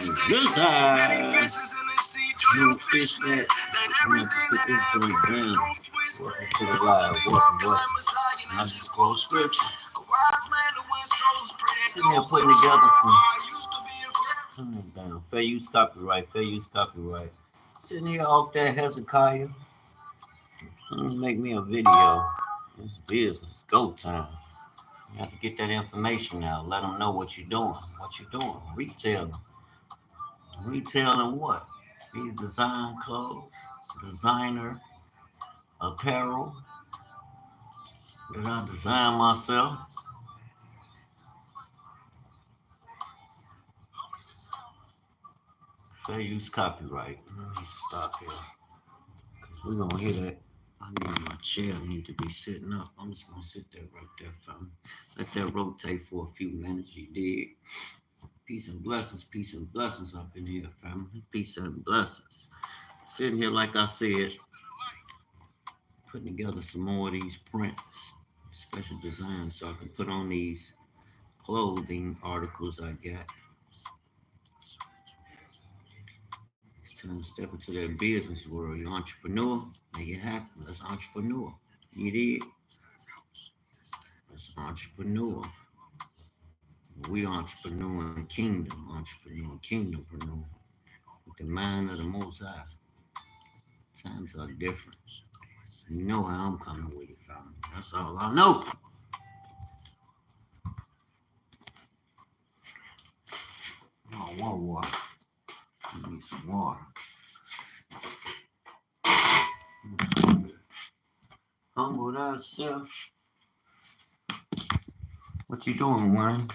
This side. You fish that. I'm going to sit this joint down. Welcome to the live. Welcome. I just quote scripture. Sitting here putting together some. Turn it down. Fair use copyright. Fair use copyright. Sitting here off that Hezekiah. Make me a video. It's business. Go time. You have to get that information out. Let them know what you're doing. What you're doing. Retailing. Retailing what? These design clothes, designer apparel that I design myself. Fair use copyright. Let me stop here. We're gonna hear that. I need my chair need to be sitting up. I'm just gonna sit there right there, fam. Let that rotate for a few minutes. You did. Peace and blessings up in here, family. Peace and blessings. Sitting here, like I said, putting together some more of these prints, special designs, so I can put on these clothing articles I got. It's time to step into that business world. You're an entrepreneur, make it happen. Let's entrepreneur. You did? Let's entrepreneur. We entrepreneur in kingdom, kingdompreneur. With the mind of the Most High. Times are different. You know how I'm coming with it, family. That's all I know. Oh, more water. I need some water. Humble thyself. What you doing, Wayne?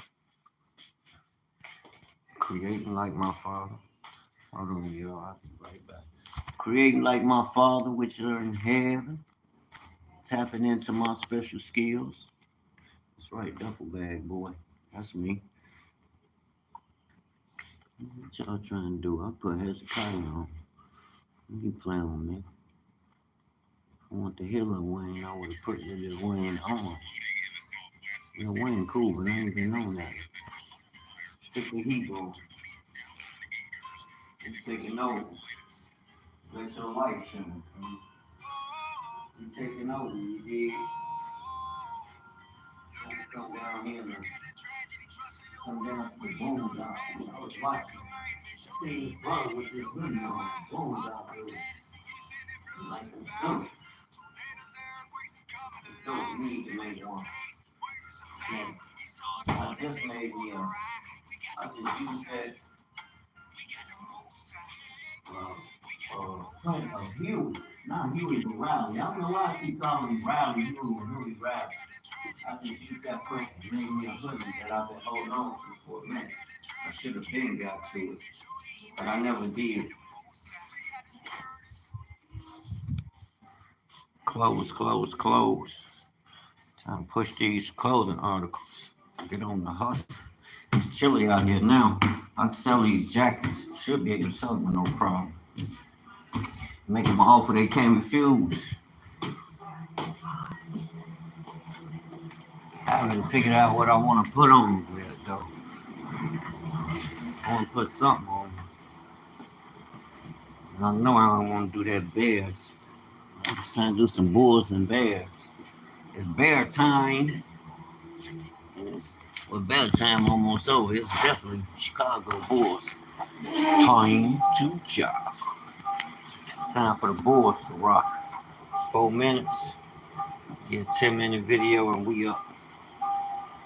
Creating like my father. Hold on, y'all. I'll be right back. Creating like my Father, which are in heaven. Tapping into my special skills. That's right, duffel bag, boy. That's me. What y'all trying to do? I put Hezekiah on. You playing with me. I want the Hitler Wayne. I would have put this Wayne on. Yeah, Wayne cool, but I ain't even known that. Stick the heat on. You taking over. Let your light shine. You taking over, you did. Come down here and come down to the boondocks. I was watching. I seen this brother with this hoodie on. Boondock dude. Like a dope. Don't need to make one. Yeah. I just made me I just used that Huey, not Huey, but Riley. I don't know why I keep calling him Riley, Huey, Riley. I just used that print and made me a hoodie that I've been holding on to for a minute. I should have been got to it, but I never did. Close. Time to push these clothing articles. Get on the hustle. It's chilly out here now. I can sell these jackets. Should be able to sell them with no problem. Make them an offer they can't refuse. I haven't figured out what I want to put on with it though. I want to put something on. I know I don't want to do that bears. I'm just trying to do some bulls and bears. It's bear time. Well, bear time almost over. It's definitely Chicago Bulls. Time to jog. Time for the Bulls to rock. 4 minutes. Get a 10-minute video and we up.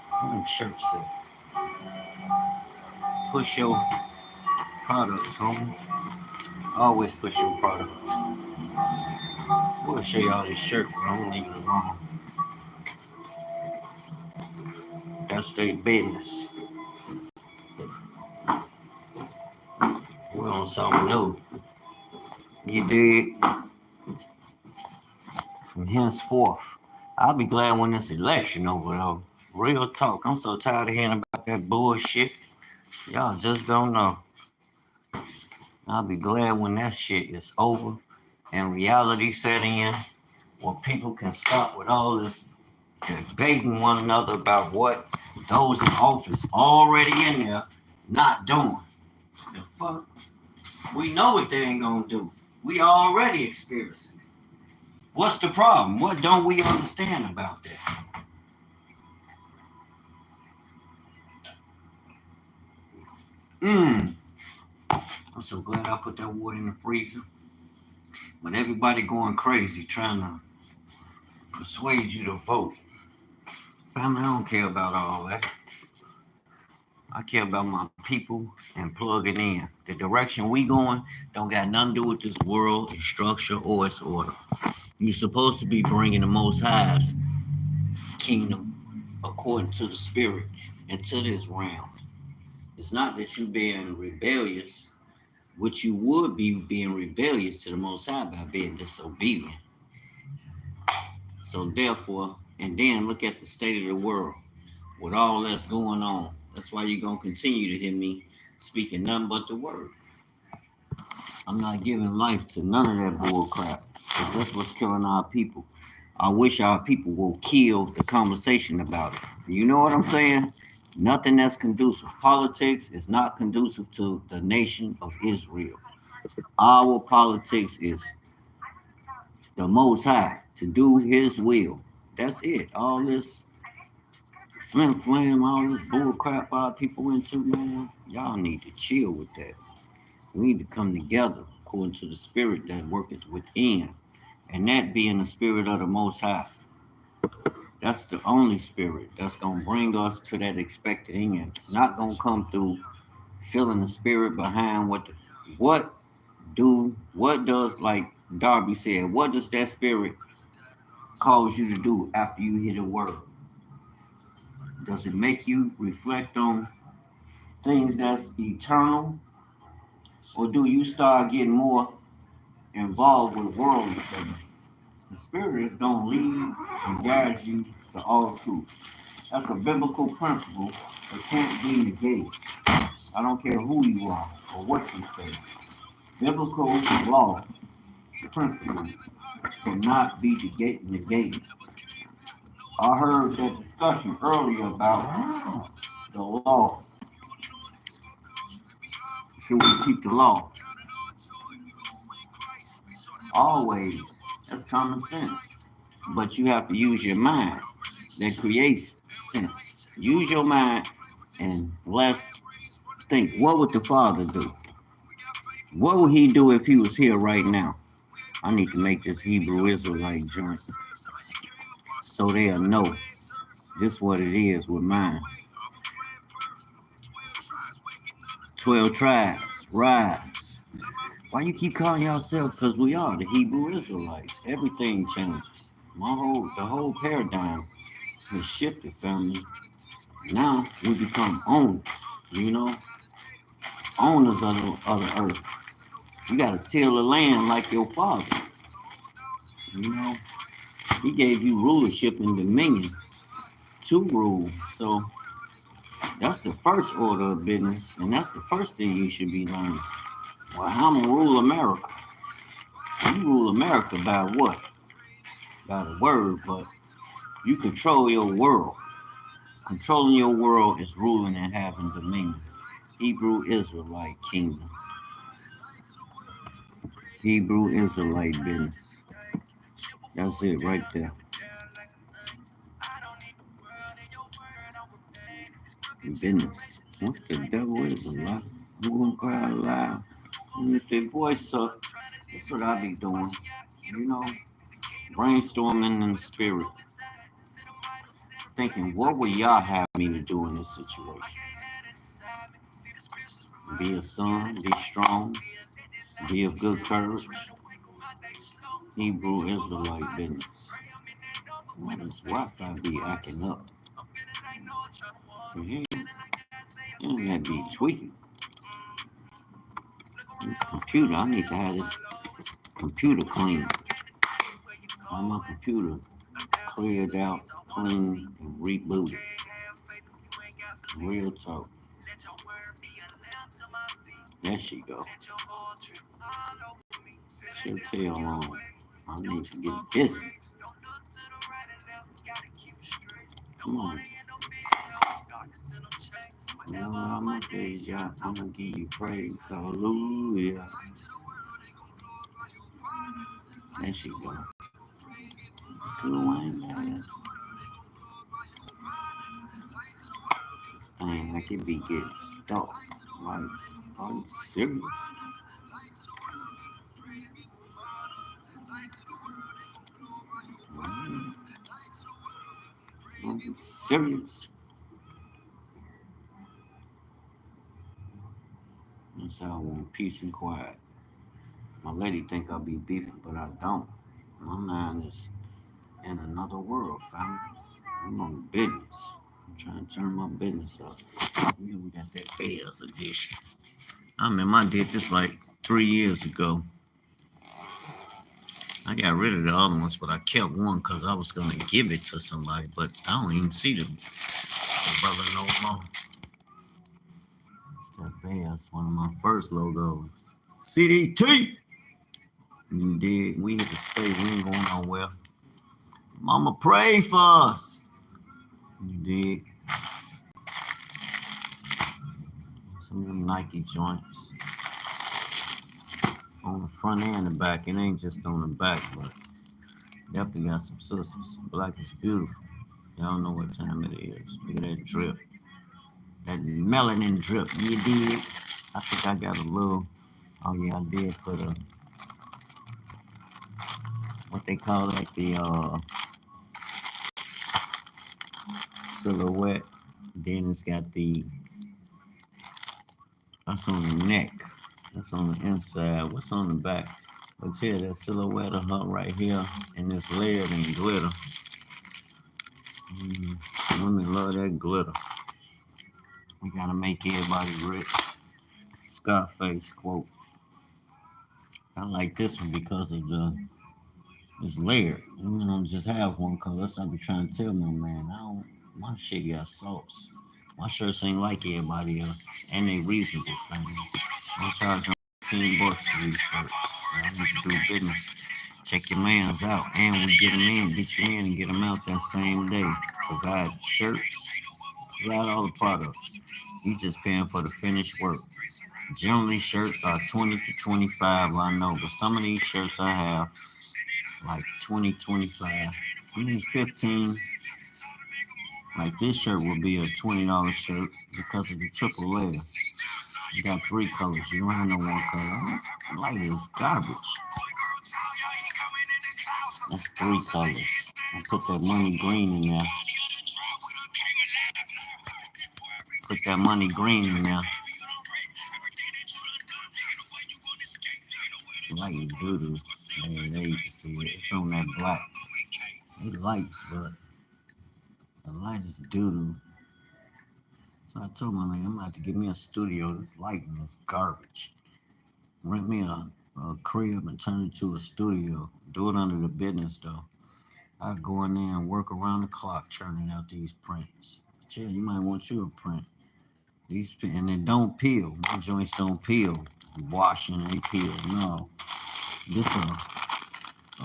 What shirt set? Push your products, homie. Always push your products. We'll show y'all this shirt, but I'm gonna leave it alone. That's their business. We're on something new. You dig? From henceforth, I'll be glad when this election over though. Real talk. I'm so tired of hearing about that bullshit. Y'all just don't know. I'll be glad when that shit is over and reality setting in, where people can stop with all this debating one another about what those in office already in there not doing. The Fuck. We know what they ain't gonna do. We already experiencing it. What's the problem? What don't we understand about that? Mmm. I'm so glad I put that water in the freezer. When everybody going crazy trying to persuade you to vote. Family, I don't care about all that. I care about my people and plugging in. The direction we going don't got nothing to do with this world, its structure, or its order. You're supposed to be bringing the Most High's kingdom according to the Spirit into this realm. It's not that you being rebellious, which you would be being rebellious to the Most High by being disobedient. So therefore, and then look at the state of the world with all that's going on. That's why you're gonna continue to hear me speaking nothing but the word. I'm not giving life to none of that bull crap. Because that's what's killing our people. I wish our people will kill the conversation about it. You know what I'm saying? Nothing that's conducive. Politics is not conducive to the nation of Israel. Our politics is the Most High to do His will. That's it. All this flim flam, all this bull crap our people into, man. Y'all need to chill with that. We need to come together according to the spirit that worketh within, and that being the spirit of the Most High. That's the only spirit that's gonna bring us to that expected end. It's not gonna come through feeling the spirit behind what does, like Darby said, what does that spirit cause you to do after you hear the word? Does it make you reflect on things that's eternal, or do you start getting more involved with worldly things? The Spirit is going to lead and guide you to all truth. That's a biblical principle that can't be negated. I don't care who you are or what you say. Biblical law, the principle, cannot be negated. I heard that discussion earlier about the law. Should we keep the law? Always. That's common sense. But you have to use your mind. That creates sense. Use your mind and let's think. What would the Father do? What would He do if He was here right now? I need to make this Hebrew Israelite joint so they'll know this what it is with mine. 12 tribes, rise. Why you keep calling yourself? Because we are the Hebrew Israelites. Everything changes. The whole paradigm has shifted, family. Now we become owners, you know, owners of the earth. You gotta till the land like your father. You know, he gave you rulership and dominion to rule. So that's the first order of business, and that's the first thing you should be learning. Well, how to rule America? You rule America by what? By the word, but you control your world. Controlling your world is ruling and having dominion. Hebrew Israelite kingdom. Hebrew Israelite business. That's it right there. Business. What the devil is a lie? I'm gonna cry out loud. And if their voice suck, that's what I be doing. You know, brainstorming in the spirit. Thinking, what would y'all have me to do in this situation? Be a son, be strong, be of good courage. Hebrew Israelite business. Why does Wi-Fi be acting up? Yeah, internet be tweaking. This computer, I need to have this computer clean. All my computer cleared out, clean, and rebooted. Real talk. There she go. She'll tell on. I need to get busy. Come on. Now all my days, yeah, I'ma give you praise. Hallelujah. There she go. It's cool, ain't that? This thing like it be getting stuck. Like, are you serious? Man, are you serious? That's how I want peace and quiet. My lady think I be beefing, but I don't. My mind is in another world, fam. I'm on business. I'm trying to turn my business up. Yeah, we got that Bears edition. I remember I did this like 3 years ago. I got rid of the other ones, but I kept one because I was gonna give it to somebody, but I don't even see the brother no more. It's that Bears, one of my first logos. CDT! You did. We had to stay. We ain't going nowhere. Mama, pray for us. You did. Some of them Nike joints on the front and the back. It ain't just on the back, but definitely got some sisters. Black is beautiful. Y'all know what time it is. Look at that drip. That melanin drip. You did. I think I got a little. Oh yeah, I did put a what they call like the silhouette. Then it's got the that's on the neck. That's on the inside. What's on the back? But yeah, that silhouette of her right here, and it's layered in glitter. Women love that glitter. We gotta make everybody rich. Scarface quote. I like this one because of the it's layered. You don't just have one color. That's what I be trying to tell my man. I don't. My shit got sauce. My shirts ain't like everybody else, and they reasonable, family. I'm charging $15 for these shirts. I need to do business. Check your mans out, and we get them in, get you in, and get them out that same day. Provide shirts, provide all the products. You just paying for the finished work. Generally, shirts are 20 to 25, I know, but some of these shirts I have like 20, 25. I mean 15. Like this shirt would be a $20 shirt because of the triple layer. You got three colors. You don't have no one color. That's light is garbage. That's three colors. I put that money green in there. Put that money green in there. Light is doo-doo. There you can see it. It's on that black. It lights, but the light is doo-doo. So I told my lady, I'm about to give me a studio. This lighting is garbage. Rent me a crib and turn it to a studio. Do it under the business though. I go in there and work around the clock churning out these prints. But yeah, you might want you a print. These and they don't peel. My joints don't peel. Washing they peel. No, this is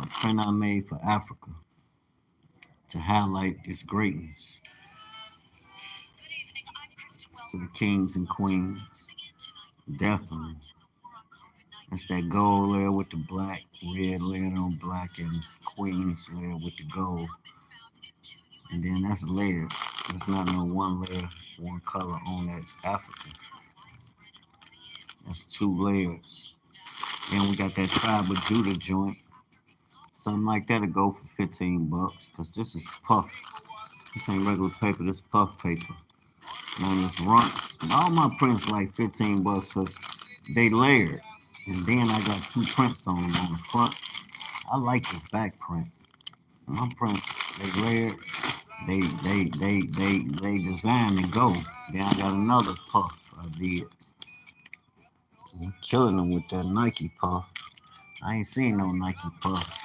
a print I made for Africa to highlight its greatness. To the kings and queens, definitely. That's that gold layer with the black, red layer on black, and queens layer with the gold. And then that's layered. There's not no one layer, one color on that African. That's two layers. Then we got that tribal Judah joint. Something like that'll go for $15, cause this is puff. This ain't regular paper. This puff paper. And this runts. All my prints like $15, cause they layered. And then I got two prints on them on the front. I like this back print. My prints, they layered. They designed to go. Then I got another puff I did. I'm killing them with that Nike puff. I ain't seen no Nike puff.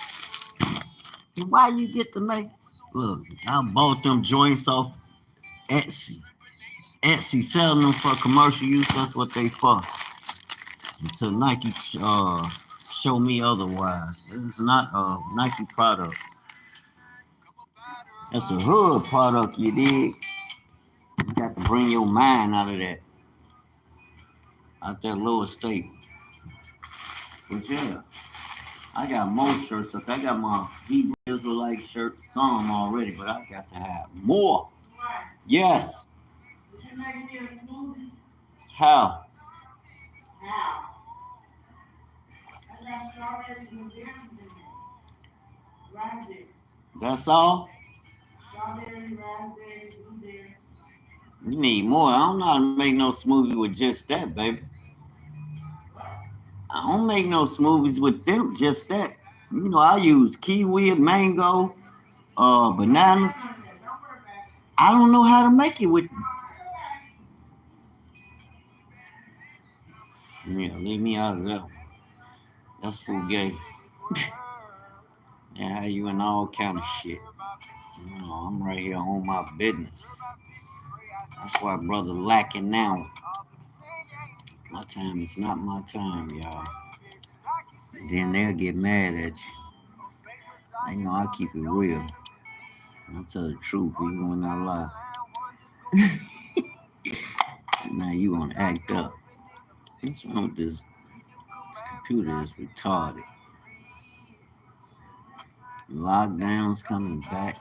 Why you get to make? Look, I bought them joints off Etsy. Etsy selling them for commercial use. That's what they for. Until Nike show me otherwise. It's not a Nike product. It's a hood product, you dig? You got to bring your mind out that lower state. But yeah, I got more shirts up. I got my Hebrew Israelite shirt, some already, but I got to have more. Yes. Would you make me a smoothie? How? How? I got strawberries and berries in there. Raspberry. That's all? Strawberry, raspberry, blueberry. You need more. I don't know how to make no smoothie with just that, baby. I don't make no smoothies with them, just that. You know, I use kiwi, mango, bananas. I don't know how to make it with. Yeah, leave me out of that. That's fugazi. Yeah, you and all kind of shit. You know, I'm right here on my business. That's why brother lacking now. My time is not my time, y'all. And then they'll get mad at you. They know I keep it real. I tell the truth, even when I lie. Now you want to act up. What's wrong with this computer is retarded. Lockdowns coming back.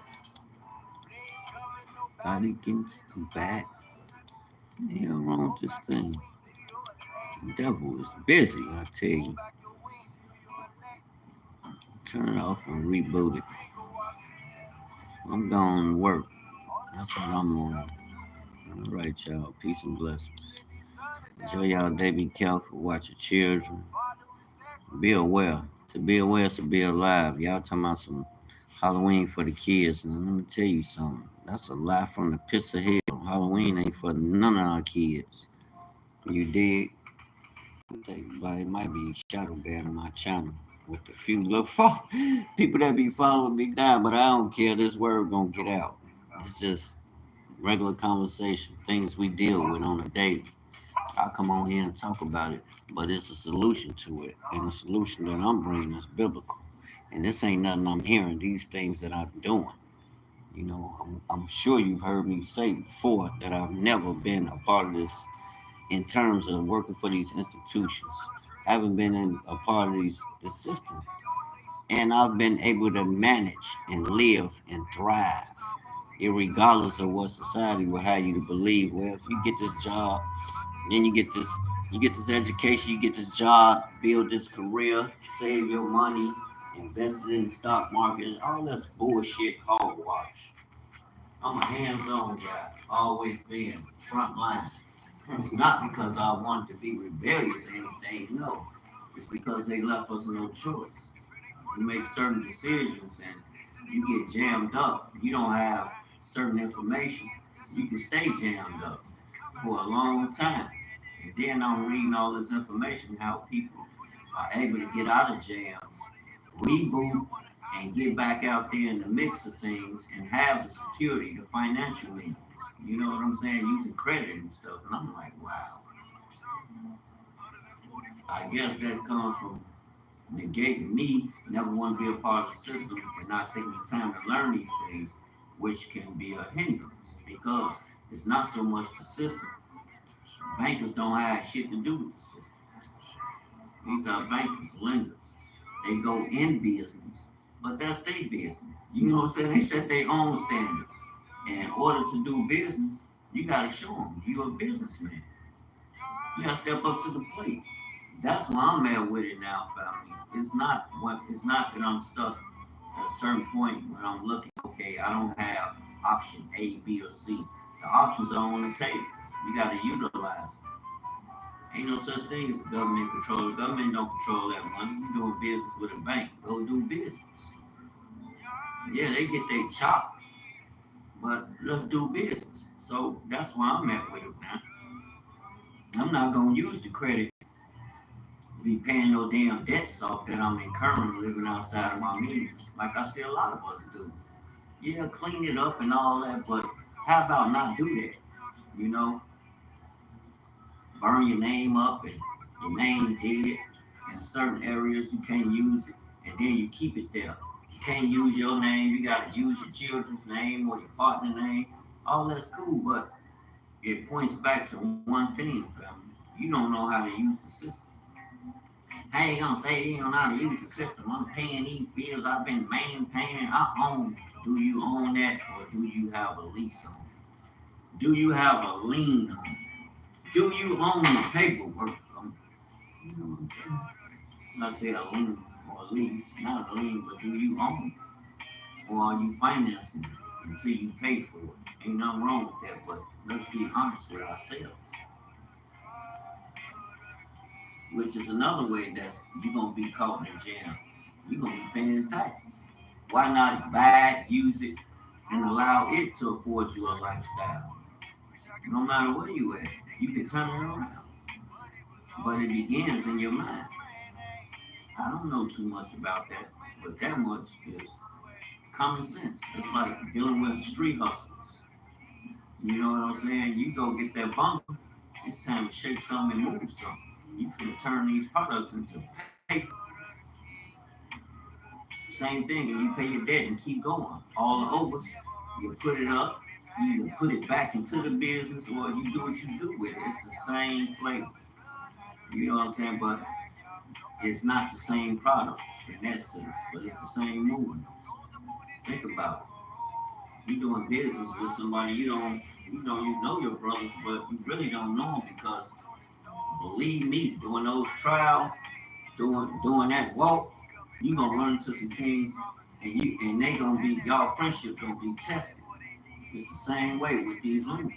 Body gets back. What the hell wrong with this thing? The devil is busy, I tell you. Turn it off and reboot it. I'm going to work. That's what I'm on. All right, y'all. Peace and blessings. Enjoy y'all day. Be careful. Watch your children. Be aware. To be aware is to be alive. Y'all talking about some Halloween for the kids. And let me tell you something. That's a lie from the pits of hell. Halloween ain't for none of our kids. You dig? I think it might be shadow banning my channel with a few little people that be following me down, but I don't care. This word gonna get out. It's just regular conversation, things we deal with on a daily. I come on here and talk about it, but it's a solution to it, and the solution that I'm bringing is biblical. And this ain't nothing I'm hearing. These things that I'm doing. You know, I'm sure you've heard me say before that I've never been a part of this in terms of working for these institutions. I haven't been in a part of the system, and I've been able to manage and live and thrive, regardless of what society will have you to believe. Well, if you get this job, then you get this education, you get this job, build this career, save your money, invest it in the stock market, all that's bullshit hogwash. I'm a hands-on guy, always been front line. It's not because I wanted to be rebellious or anything, no. It's because they left us no choice. You make certain decisions and you get jammed up. You don't have certain information. You can stay jammed up for a long time. And then I'm reading all this information, how people are able to get out of jams, reboot, and get back out there in the mix of things and have the security, the financial means. You know what I'm saying? Using credit and stuff. And I'm like, wow. I guess that comes from negating me, never want to be a part of the system and not taking the time to learn these things, which can be a hindrance because it's not so much the system. Bankers don't have shit to do with the system. These are bankers, lenders. They go in business, but that's their business. You know what I'm saying? They set their own standards. And in order to do business, you got to show them you're a businessman. You got to step up to the plate. That's why I'm at with it now, family. It's not that I'm stuck at a certain point when I'm looking, okay, I don't have option A, B, or C. The options are on the table. You got to utilize them. Ain't no such thing as government control. The government don't control that money. You doing business with a bank. Go do business. Yeah, they get their chop, but let's do business. So that's why I'm at with it now. I'm not gonna use the credit to be paying no damn debts off that I'm incurring living outside of my means. Like I see a lot of us do. Yeah, clean it up and all that, but how about not do that? You know, burn your name up and your name dead in certain areas you can't use it, and then you keep it there. You can't use your name, you gotta use your children's name or your partner name. All that's cool, but it points back to one thing, family. You don't know how to use the system. How you gonna say you don't know how to use the system? I'm paying these bills. I've been maintaining. I own. Do you own that, or do you have a lease on it? Do you have a lien on it? Do you own the paperwork? You know what I'm saying? I say a lien or a lease, not a lien, but do you own it? Or are you financing it until you pay for it? Ain't nothing wrong with that, but let's be honest with ourselves. Which is another way that's you're gonna be caught in jail. You're gonna be paying taxes. Why not buy it, use it, and allow it to afford you a lifestyle? No matter where you at, you can turn it around. But it begins in your mind. I don't know too much about that, but that much is common sense. It's like dealing with street hustlers. You know what I'm saying? You go get that bunker, it's time to shake something and move something. You can turn these products into paper. Same thing, and you pay your debt and keep going. All the overs, you put it up, you either put it back into the business or you do what you do with it. It's the same flavor. You know what I'm saying? But it's not the same products in that sense, but it's the same movements. Think about it. You doing business with somebody you know your brothers, but you really don't know them because believe me, doing those trials, doing that walk, you gonna run into some things, and they gonna be y'all friendship gonna be tested. It's the same way with these lenders.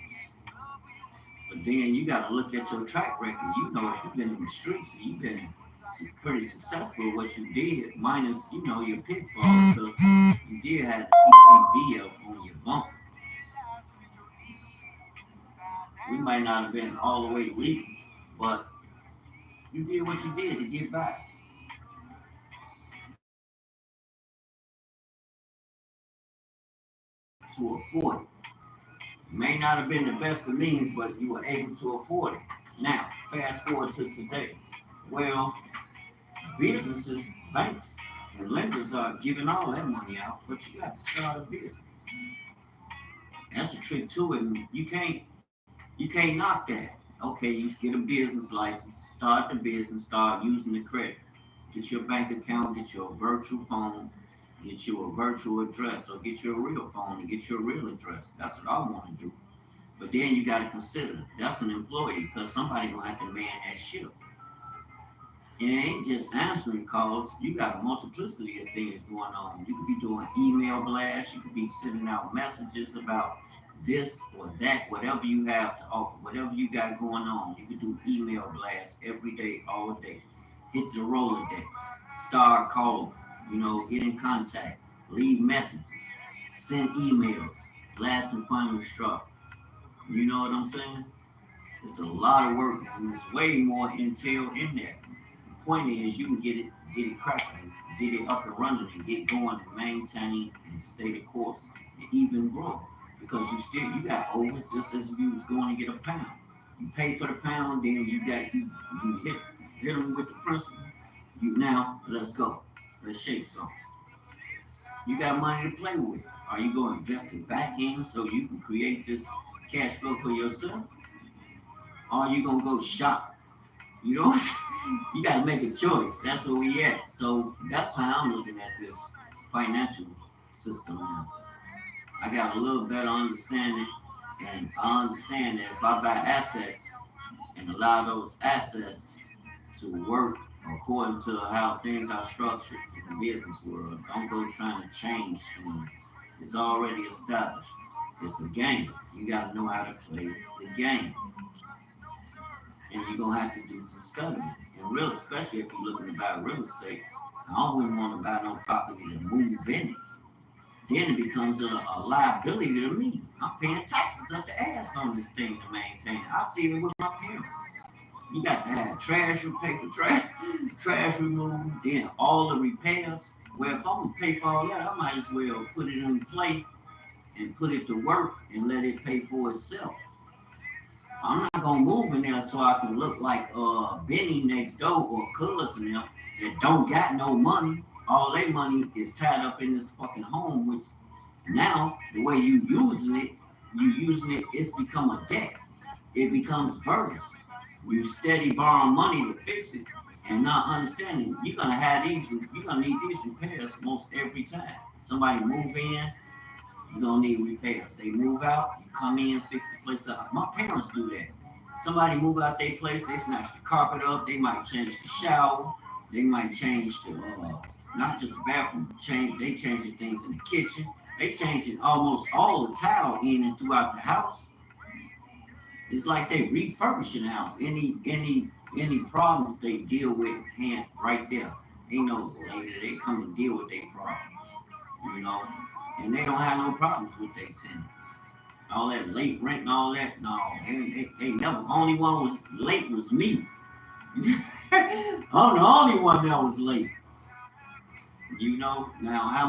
But then you gotta look at your track record. You know if you've been in the streets and you've been pretty successful at what you did, minus your pitfalls, because you did have the PPB up on your bump. We might not have been all the way legal, but you did what you did to get by, to afford it. May not have been the best of means, but you were able to afford it. Now, fast forward to today. Well, businesses, banks, and lenders are giving all that money out, but you got to start a business. That's a trick to it. You can't knock that. Okay, you get a business license, start the business, start using the credit. Get your bank account, get your virtual phone, get you a virtual address, or get you a real phone and get your real address. That's what I want to do. But then you got to consider that's an employee because somebody gonna have to man that ship. And it ain't just answering calls. You got a multiplicity of things going on. You could be doing email blasts. You could be sending out messages about this or that, whatever you have to offer, whatever you got going on. You could do email blasts every day, all day. Hit the Rolodex. Start calling. Get in contact. Leave messages. Send emails. Last and final straw. You know what I'm saying? It's a lot of work, and there's way more intel in there. The point is, you can get it cracking, get it up and running, and get going and maintain and stay the course and even grow. Because you got overs just as if you was going to get a pound. You pay for the pound, then you hit them with the principal. Now let's go, let's shake some. You got money to play with. Are you going to invest it back in so you can create this cash flow for yourself? Or are you going to go shop? You know, you got to make a choice. That's where we at. So that's how I'm looking at this financial system now. I got a little better understanding, and I understand that if I buy assets and allow those assets to work according to how things are structured in the business world, don't go trying to change things. It's already established. It's a game. You got to know how to play the game. And you're gonna have to do some studying. And real, especially if you're looking to buy real estate, I wouldn't want to buy no property to move in it. Then it becomes a liability to me. I'm paying taxes up the ass on this thing to maintain it. I see it with my parents. You got to have trash repair, trash removed, then all the repairs. Well, if I'm gonna pay for all that, I might as well put it in play and put it to work and let it pay for itself. I'm not gonna move in there so I can look like Benny next door or cousin them that don't got no money. All their money is tied up in this fucking home, which now the way you using it, it's become a debt. it becomes burdensome. You steady borrowing money to fix it and not understanding you're gonna have these you're gonna need these repairs most every time. Somebody move in, you're gonna need repairs. They move out, you come in, fix the place up. My parents do that. Somebody move out their place, they snatch the carpet up, they might change the shower, they might change the not just the bathroom, they changing things in the kitchen, they changing almost all the tile in and throughout the house. It's like they refurbishing the house. Any problems they deal with hand right there. They know they come and deal with their problems, you know, and they don't have no problems with their tenants. All that late rent and all that, no, they never. Only one was late was me. I'm the only one that was late. You know, now how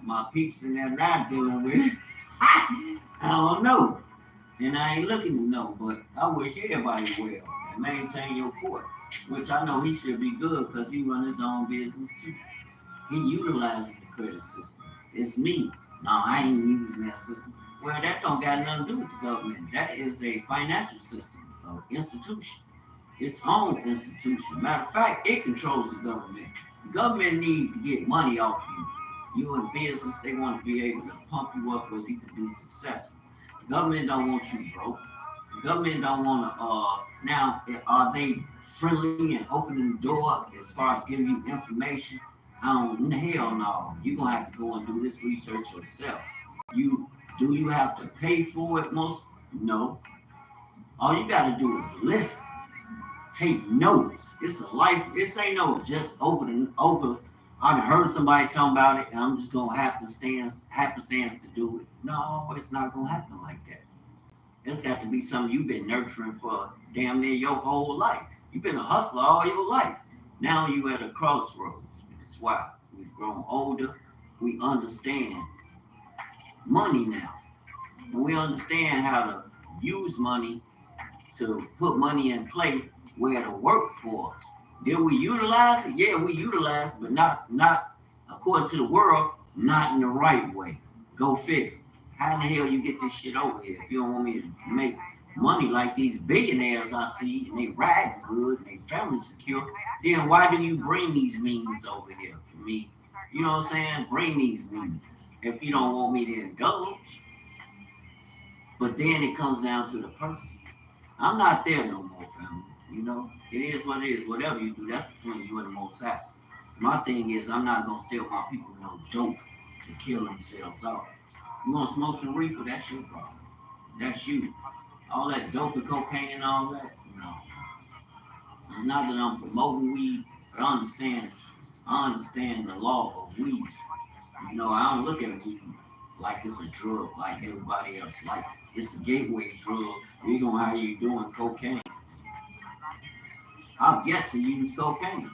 my peeps in there not dealing with, I don't know. And I ain't looking to know, but I wish everybody well and maintain your court, which I know he should be good because he run his own business too. He utilizing the credit system. It's me. No, I ain't using that system. Well, that don't got nothing to do with the government. That is a financial system, institution. Its own institution. Matter of fact, it controls the government. The government needs to get money off you. You in business, they want to be able to pump you up where you can be successful. The government don't want you broke. The government don't want to. Now, are they friendly and opening the door as far as giving you information? Hell no. You're gonna have to go and do this research yourself. You you have to pay for it most? No. All you gotta do is listen, take notes. It's a life. This ain't no just over and over. I heard somebody talking about it, and I'm just gonna happenstance to do it. No, it's not gonna happen like that. It's got to be something you've been nurturing for damn near your whole life. You've been a hustler all your life. Now you at a crossroads. That's why we've grown older. We understand money now. And we understand how to use money to put money in play where to work for us. Did we utilize it? Yeah, we utilize it, but not according to the world, not in the right way. Go figure. How the hell you get this shit over here if you don't want me to make money like these billionaires I see and they riding good and they family secure? Then why do you bring these memes over here for me? You know what I'm saying? Bring these memes if you don't want me to indulge. But then it comes down to the person. I'm not there no more, family. You know, it is what it is. Whatever you do, that's between you and the Most High. My thing is, I'm not gonna sell my people no dope to kill themselves off. You want to smoke some reefer? That's your problem. That's you. All that dope and cocaine and all that. No. It's not that I'm promoting weed, but I understand the law of weed. You know, I don't look at weed like it's a drug, like everybody else. Like it's a gateway drug. We're gonna have you doing cocaine. I've yet to use cocaine.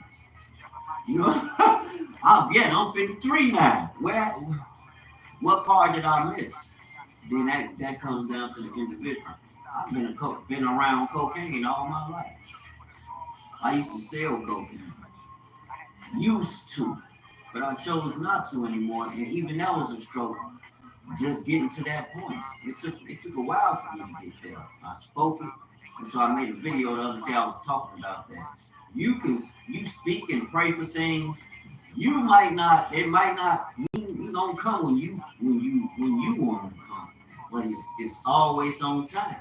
You know, I've yet. I'm 53 now. What part did I miss? Then that comes down to the individual. I've been around cocaine all my life. I used to sell cocaine. Used to, but I chose not to anymore. And even that was a struggle. Just getting to that point. It took a while for me to get there. I spoke it, and so I made a video the other day. I was talking about that. You speak and pray for things. You might not. It might not. You don't come when you want to come, but it's always on time.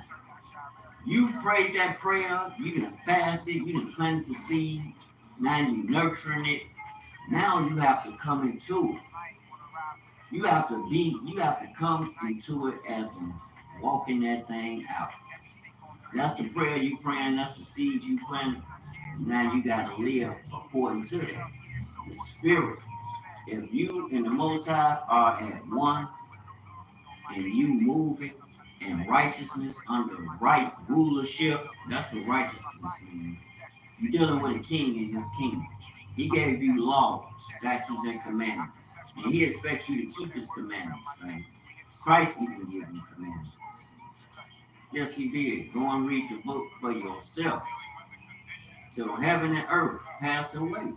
You prayed that prayer. You done fasted. You done planted the seed. Now you nurturing it. Now you have to come into it. You have to come into it as in walking that thing out. That's the prayer you praying, that's the seed you planting. Now you gotta live according to that. The spirit. If you and the most high are at one and you moving in righteousness under right rulership, that's what righteousness means. You're dealing with a king and his kingdom. He gave you laws, statutes, and commandments. And he expects you to keep his commandments, right? Christ even gave you commandments. Yes, he did. Go and read the book for yourself. Till heaven and earth pass away.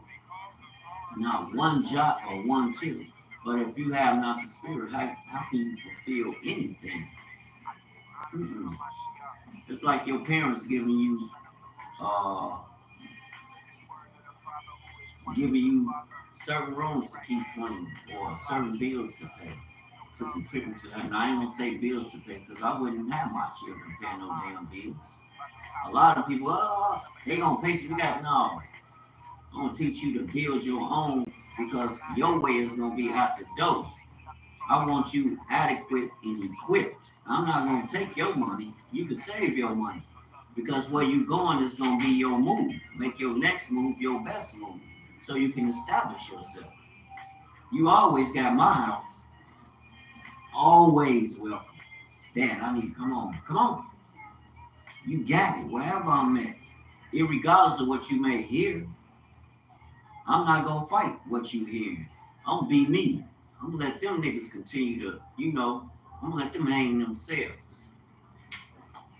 Not one jot or one tittle. But if you have not the spirit, how can you fulfill anything? Mm-mm. It's like your parents uh, giving you certain rooms to keep clean or certain bills to pay to contribute to that. And I ain't gonna say bills to pay because I wouldn't have my children paying no damn bills. A lot of people, oh, they gonna pay you. You got no. I'm gonna teach you to build your own because your way is gonna be out the door. I want you adequate and equipped. I'm not gonna take your money. You can save your money because where you going is gonna be your move. Make your next move your best move, so you can establish yourself. You always got my house. Always welcome. Dad, I need come on, come on. You got it wherever I'm at. Irregardless of what you may hear, I'm not gonna fight what you hear. I'm gonna be me. I'm gonna let them niggas continue to, I'm gonna let them hang themselves.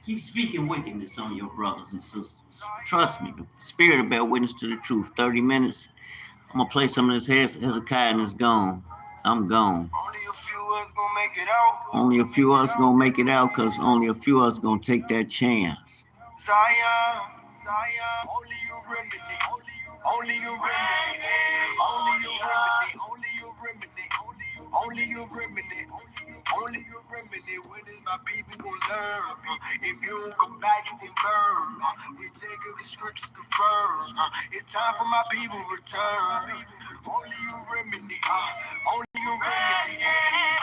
Keep speaking wickedness on your brothers and sisters. Trust me, the spirit of bear witness to the truth. 30 minutes. I'm gonna play some of this Hezekiah and it's gone. I'm gone. Only a few of us gonna make it out. Only a few of us gonna make it out because only a few of us gonna take that chance. Zion, Zion, only you remedy, only you remedy, only you remedy, only you remedy, only you remedy, only you remedy. When is my people gonna learn? If you don't come back, you can burn. We take up the scriptures confirm. It's time for my people to return. Only you remedy, only you remedy,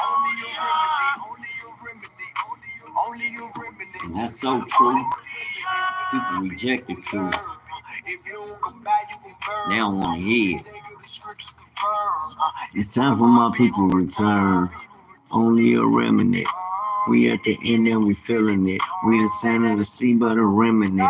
only you remedy, only you remedy, only you remedy. And that's so true. People reject the truth. They don't want to hear it. It's time for my people to return. Only a remnant. We at the end and we feeling it. We the sand of the sea, but a remnant.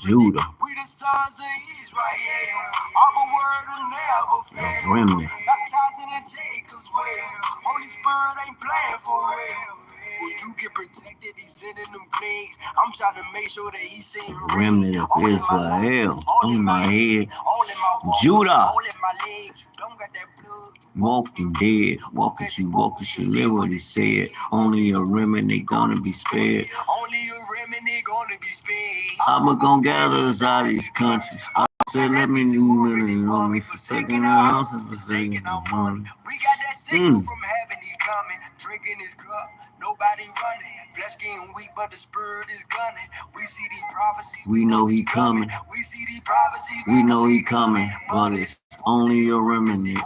Judah. We the sons of Israel. Our word will never fail. Remnant. Baptizing in Jacob's well. Holy Spirit ain't playing for real. When you get protected, he's sending them plagues. I'm trying to make sure that he's seeing remnant of Israel. On my head. Judah. Walking dead. Walking you, live what he said. Only a remnant gonna be spared. Only a remnant gonna be spared. I'm gonna gather us out of these countries. I said, let me know me forsaking our houses, forsaking our money. We got that signal from heaven, he coming, drinking his cup. Nobody running. Flesh getting weak, but the spirit is gunning. We see these prophecies. We know he coming. We see these prophecies. We know he coming. But it's only a remnant.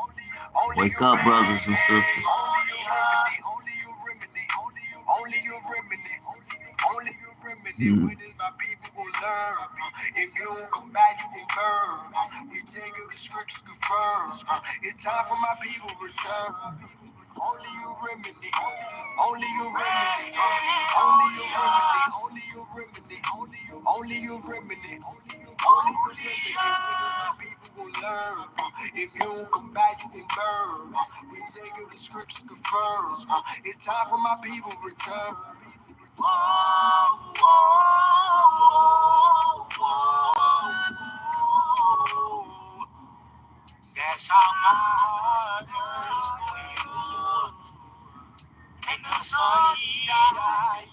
Wake up, brothers and sisters. Only you remnant. Only you remnant. Only you remnant. Only you remnant. When is my people gonna learn? If you don't come back, you can burn. We take up the scriptures confirm. It's time for my people to return. Only you remedy, only you remedy, only you remedy, only you remedy, only you remedy, only you remedy. My people will learn. If you don't come back, you can burn. We take up the scriptures confirm. It's time for my people to return. That's how my heart hurts for you. And the sun died.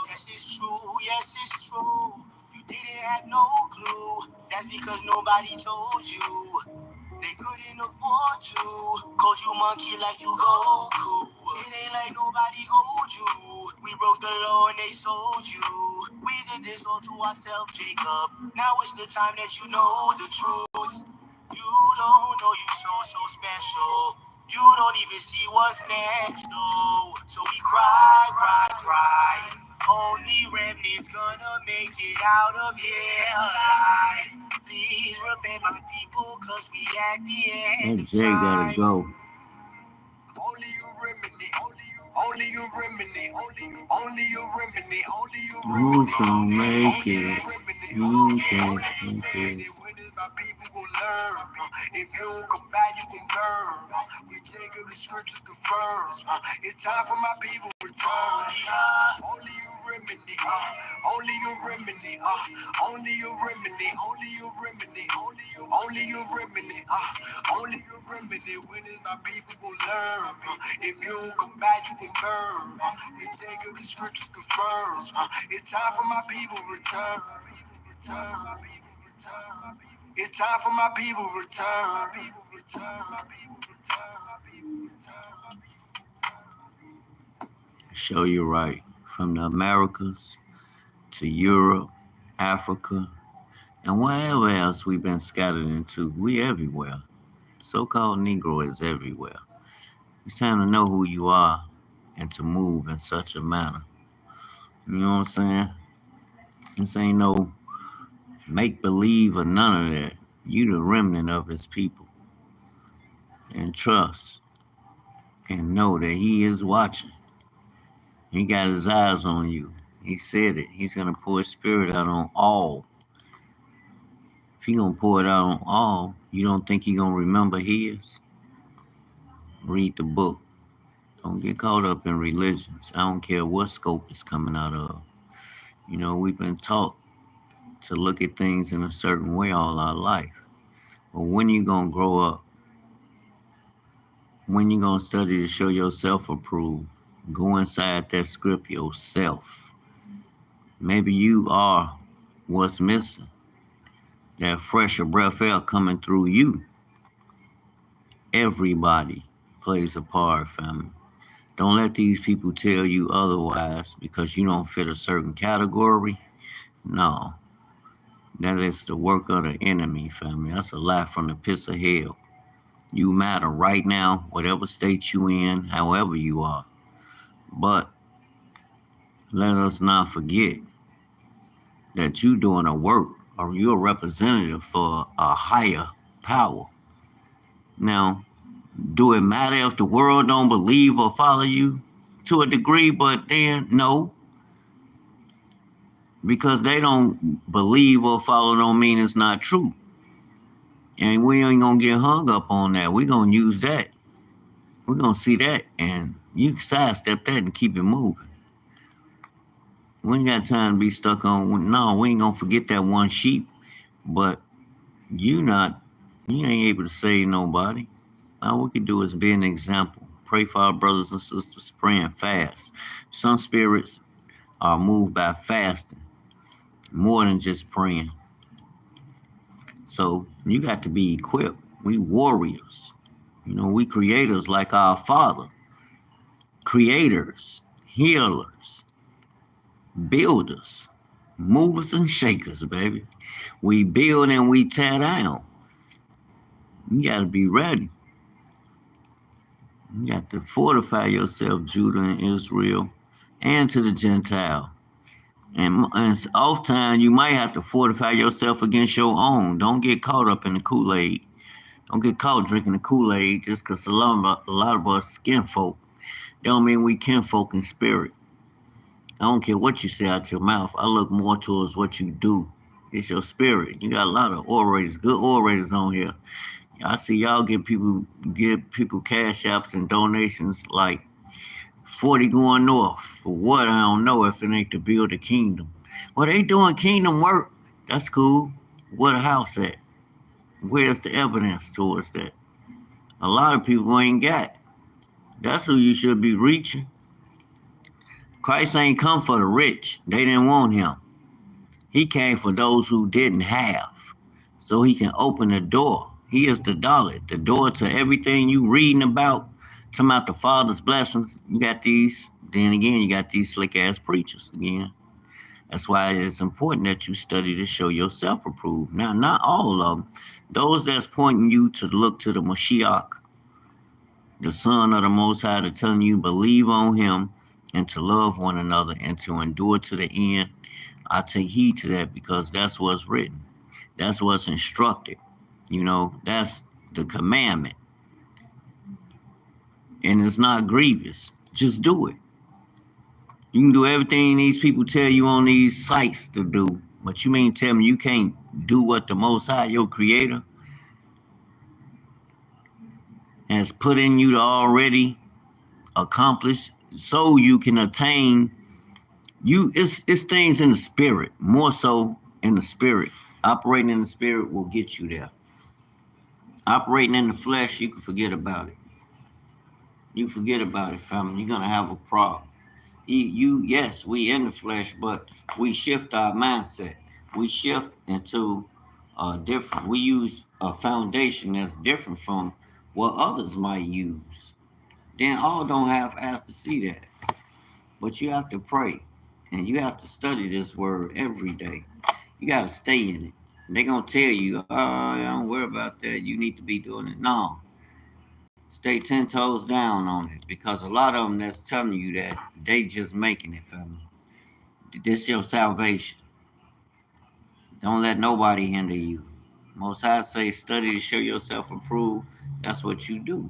Yes, it's true. Yes, it's true. You didn't have no clue. That's because nobody told you. They couldn't afford to. Called you monkey like you Goku. It ain't like nobody owed you. We broke the law and they sold you. We did this all to ourselves, Jacob. Now it's the time that you know the truth. You don't know you so special. You don't even see what's next, no. So we cry. Only remnants gonna make it out of here alive. Please repent my people, cause we at the end of time. Gotta go. Only you remedy, only you remedy, only you remedy, only you remedy. Who's gonna make it? When is my people gonna learn. If you don't come back, you can burn. We take up the scriptures confirm. It's time for my people to return. Only you remedy. Only you remedy. Only you remedy. Only you remedy. Only you remedy. Only you remedy. When is my people gonna learn? If you don't come back, you can burn. We take up the scriptures confirm. It's time for my people to return. It's time for my people to return. Show you right. From the Americas to Europe, Africa, and wherever else we've been scattered into, we everywhere. So-called Negro is everywhere. It's time to know who you are and to move in such a manner. You know what I'm saying? This ain't no make believe or none of that. You the remnant of his people. And trust and know that he is watching. He got his eyes on you. He said it. He's gonna pour his spirit out on all. If he gonna pour it out on all, you don't think he gonna remember his? Read the book. Don't get caught up in religions. I don't care what scope it's coming out of. You know, we've been taught to look at things in a certain way all our life. But when you gonna grow up? When you gonna study to show yourself approved? Go inside that script yourself. Maybe you are what's missing. That fresher breath air coming through you. Everybody plays a part, family. Don't let these people tell you otherwise because you don't fit a certain category. No, that is the work of the enemy, family. That's a lie from the pits of hell. You matter right now, whatever state you in, however you are. But let us not forget that you doing a work or you're a representative for a higher power. Now, do it matter if the world don't believe or follow you? To a degree, but then no. Because they don't believe or follow don't mean it's not true. And we ain't gonna get hung up on that. We're gonna use that. We're gonna see that and you sidestep that and keep it moving. We ain't got time to be stuck on no, we ain't gonna forget that one sheep, but you ain't able to save nobody. All we can do is be an example. Pray for our brothers and sisters, praying fast. Some spirits are moved by fasting more than just praying. So you got to be equipped. We warriors. You know, we creators like our Father. Creators, healers, builders, movers and shakers, baby. We build and we tear down. You got to be ready. You got to fortify yourself, Judah and Israel, and to the Gentile. And oftentimes you might have to fortify yourself against your own. Don't get caught up in the Kool-Aid. Don't get caught drinking the Kool-Aid just because a lot of us skin folk. Don't mean we kinfolk in spirit. I don't care what you say out your mouth. I look more towards what you do. It's your spirit. You got a lot of orators, good orators on here. I see y'all give people cash apps and donations like 40 going north. For what? I don't know if it ain't to build a kingdom. Well, they doing kingdom work. That's cool. Where the house at? Where's the evidence towards that? A lot of people ain't got. That's who you should be reaching. Christ ain't come for the rich. They didn't want him. He came for those who didn't have. So he can open the door. He is the door to everything you reading about. Talking about the Father's blessings. You got these. Then again, you got these slick ass preachers again. That's why it's important that you study to show yourself approved. Now, not all of them. Those that's pointing you to look to the Mashiach, the Son of the Most High, to telling you believe on him and to love one another and to endure to the end. I take heed to that because that's what's written. That's what's instructed. You know, that's the commandment. And it's not grievous. Just do it. You can do everything these people tell you on these sites to do, but you mean tell me you can't do what the Most High, your creator, has put in you to already accomplish, so you can attain. It's things in the spirit, more so in the spirit. Operating in the spirit will get you there. Operating in the flesh, you can forget about it. You forget about it, family. You're gonna have a problem. Yes, we in the flesh, but we shift our mindset. We shift into different. We use a foundation that's different from what others might use. Then all don't have eyes to see that, but you have to pray, and you have to study this word every day. You got to stay in it. They're gonna tell you, "Oh, don't worry about that. You need to be doing it." No, stay 10 toes down on it, because a lot of them that's telling you that, they just making it, family. This your salvation. Don't let nobody hinder you. Most High say, study to show yourself approved. That's what you do.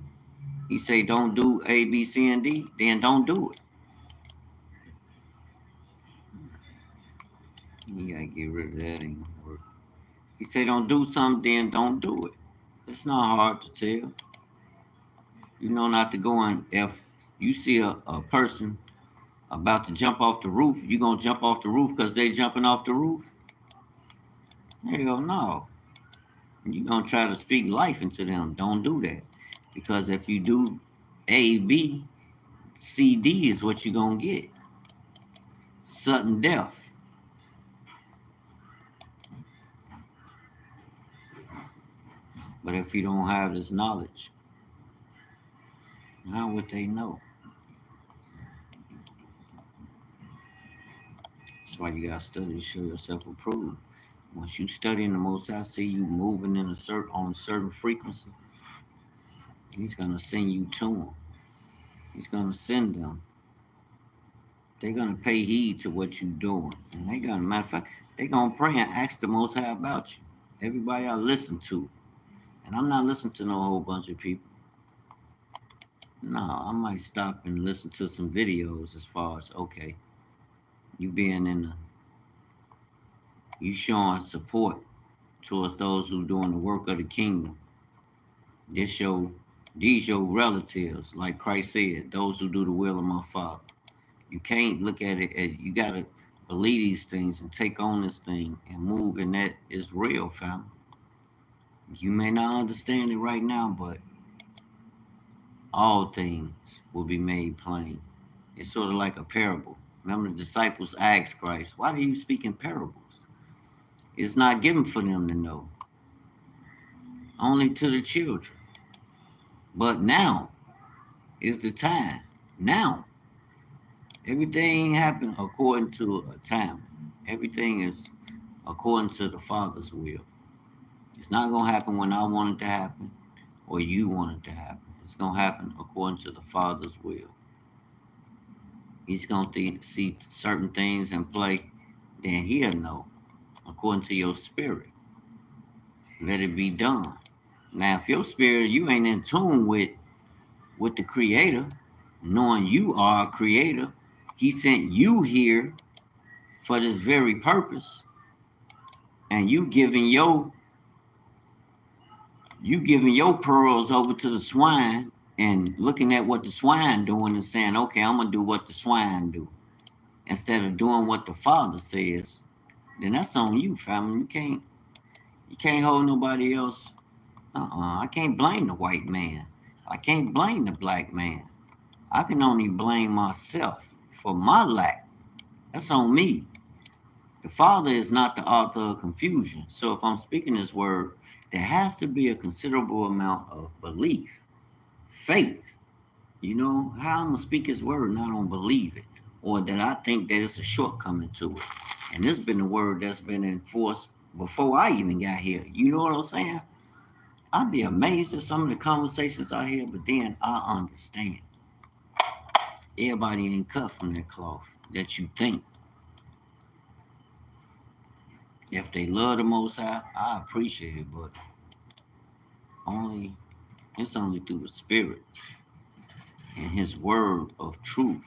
He say, don't do A, B, C, and D. Then don't do it. You gotta get rid of that. Ain't gonna work. He say, don't do something. Then don't do it. It's not hard to tell. You know not to go in. If you see a person about to jump off the roof, you gonna jump off the roof because they jumping off the roof? Hell no. You're gonna try to speak life into them. Don't do that. Because if you do A, B, C, D is what you're gonna get. Sudden death. But if you don't have this knowledge, how would they know? That's why you gotta study to show yourself approved. Once you study in the Most High, see you moving in on a certain frequency, He's gonna send you to them. He's gonna send them. They're gonna pay heed to what you're doing, and they gonna, matter of fact, they're gonna pray and ask the Most High about you. Everybody I listen to, and I'm not listening to no whole bunch of people. No, I might stop and listen to some videos as far as, okay, you being in the, you showing support towards those who doing the work of the kingdom. These your relatives, like Christ said, those who do the will of my Father. You can't look at it as, you gotta believe these things and take on this thing and move, and that is real, fam. You may not understand it right now, but all things will be made plain. It's sort of like a parable. Remember, the disciples asked Christ, why do you speak in parables? It's not given for them to know, only to the children. But now is the time. Now, everything happened according to a time. Everything is according to the Father's will. It's not going to happen when I want it to happen or you want it to happen. It's going to happen according to the Father's will. He's going to see certain things in play, then He'll know according to your spirit. Let it be done. Now, if your spirit, you ain't in tune with the Creator, knowing you are a creator, He sent you here for this very purpose, and you giving your pearls over to the swine and looking at what the swine doing and saying, okay, I'm gonna do what the swine do instead of doing what the Father says, then that's on you, family. You can't hold nobody else. I can't blame the white man. I can't blame the black man. I can only blame myself for my lack. That's on me. The Father is not the author of confusion. So if I'm speaking this word, there has to be a considerable amount of belief, faith. You know, how I'm going to speak His word and I don't believe it, or that I think that it's a shortcoming to it. And this has been the word that's been enforced before I even got here. You know what I'm saying? I'd be amazed at some of the conversations I hear, but then I understand. Everybody ain't cut from that cloth that you think. If they love the Most High, I appreciate it, but it's only through the Spirit and His word of truth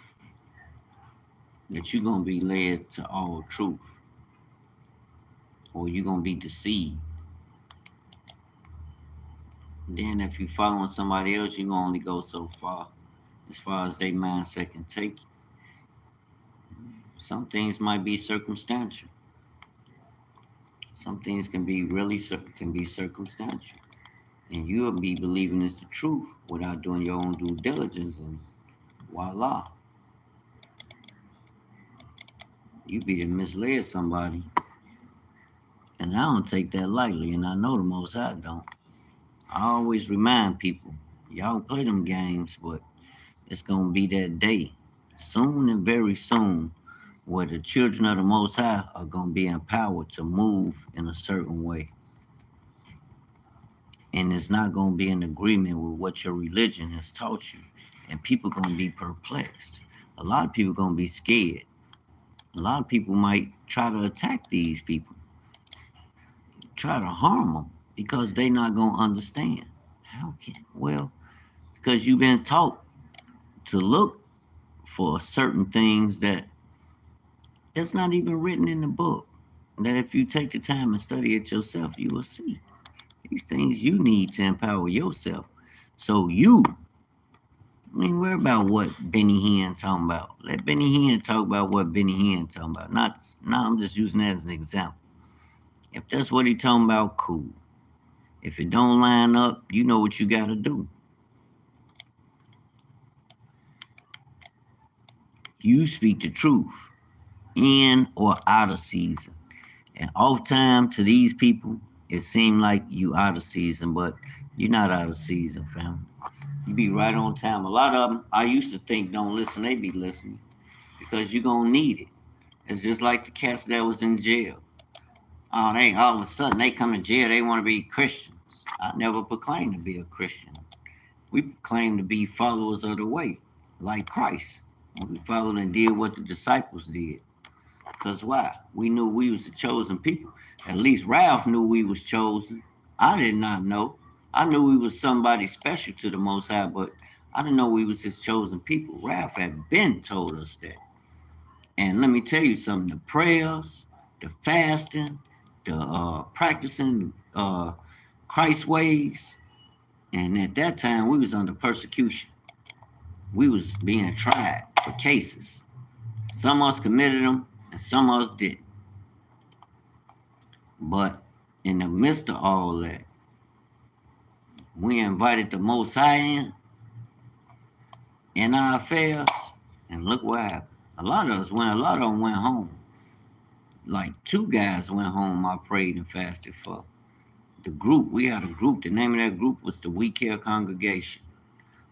that you're gonna be led to all truth, or you're gonna be deceived. Then if you following somebody else, you can only go so far as their mindset can take you. Some things might be circumstantial. Some things can be circumstantial, and you'll be believing it's the truth without doing your own due diligence, and voila, you be to misled somebody. And I don't take that lightly, and I know the Most High don't. I always remind people, y'all play them games, but it's gonna be that day, soon and very soon, where the children of the Most High are gonna be empowered to move in a certain way. And it's not going to be in agreement with what your religion has taught you. And people going to be perplexed. A lot of people going to be scared. A lot of people might try to attack these people, try to harm them because they not going to understand. How can? Well, because you've been taught to look for certain things that's not even written in the book. That if you take the time and study it yourself, you will see. These things you need to empower yourself. So I ain't worry about what Benny Hinn talking about. Let Benny Hinn talk about what Benny Hinn talking about. I'm just using that as an example. If that's what he talking about, cool. If it don't line up, you know what you gotta do. You speak the truth, in or out of season. And off time to these people, it seemed like you out of season, but you're not out of season, fam. You be right on time. A lot of them, I used to think don't listen, they be listening because you're gonna need it. It's just like the cats that was in jail. Oh, they all of a sudden they come to jail, they want to be Christians. I never proclaimed to be a Christian. We proclaim to be followers of the way, like Christ. We followed and did what the disciples did. Because why? We knew we was the chosen people. At least Ralph knew we was chosen. I did not know. I knew we was somebody special to the Most High, but I didn't know we was his chosen people. Ralph had been told us that. And let me tell you something, the prayers, the fasting, the practicing Christ's ways, and at that time we was under persecution. We was being tried for cases. Some of us committed them and some of us didn't. But in the midst of all that, we invited the Most High in our affairs, and look what happened. A lot of them went home. Like 2 guys went home I prayed and fasted for. The group, we had a group. The name of that group was the We Care Congregation.